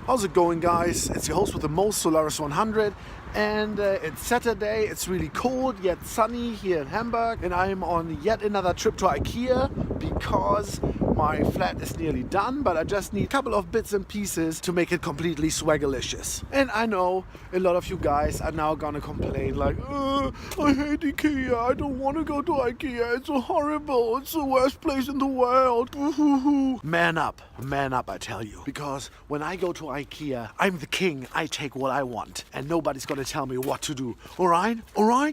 How's it going, guys? It's your host with the most, Solaris 100, and it's Saturday. It's really cold yet sunny here in Hamburg, and I'm on yet another trip to Ikea because my flat is nearly done, but I just need a couple of bits and pieces to make it completely swaggalicious. And I know a lot of you guys are now gonna complain like, I hate Ikea, I don't want to go to Ikea, it's so horrible, it's the worst place in the world. Man up, I tell you. Because when I go to Ikea, I'm the king, I take what I want, and nobody's gonna tell me what to do. Alright?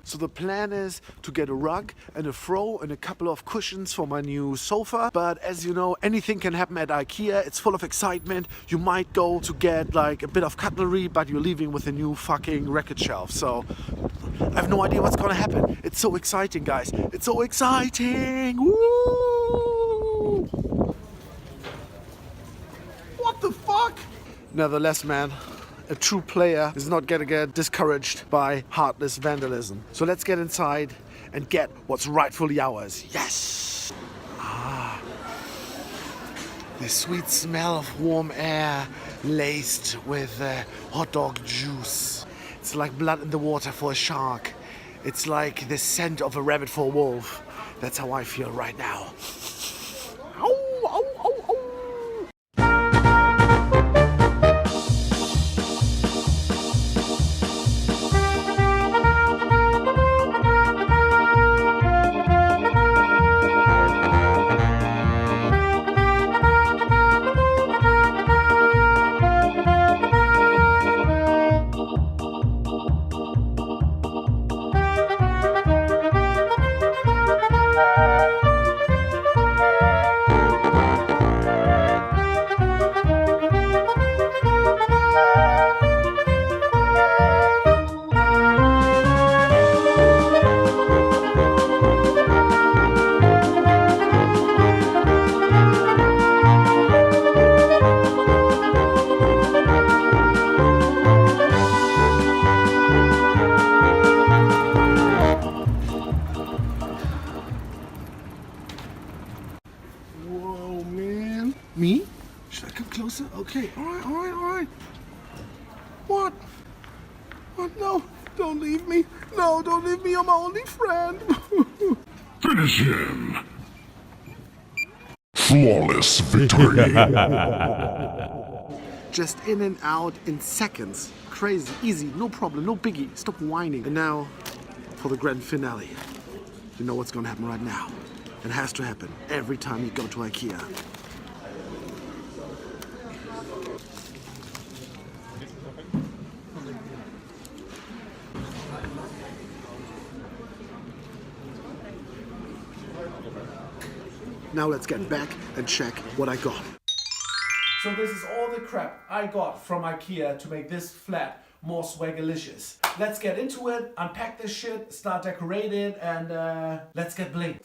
So the plan is to get a rug and a throw and a couple of cushions for my new sofa, but as you know, anything can happen at Ikea. It's full of excitement. You might go to get like a bit of cutlery, but you're leaving with a new fucking record shelf. So I have no idea what's gonna happen. It's so exciting, guys. It's so exciting. Woo! What the fuck? Nevertheless, man, a true player is not gonna get discouraged by heartless vandalism. So let's get inside and get what's rightfully ours. Yes! The sweet smell of warm air laced with hot dog juice. It's like blood in the water for a shark. It's like the scent of a rabbit for a wolf. That's how I feel right now. Ow, ow, ow, ow. Me? Should I come closer? Okay, alright. What? No, don't leave me. No, don't leave me, you're my only friend. Finish him. Flawless victory. Just in and out in seconds. Crazy, easy, no problem, no biggie. Stop whining. And now, for the grand finale. You know what's gonna happen right now. It has to happen every time you go to Ikea. Now let's get back and check what I got. So this is all the crap I got from Ikea to make this flat more swaggalicious. Let's get into it, unpack this shit, start decorating, and let's get bling.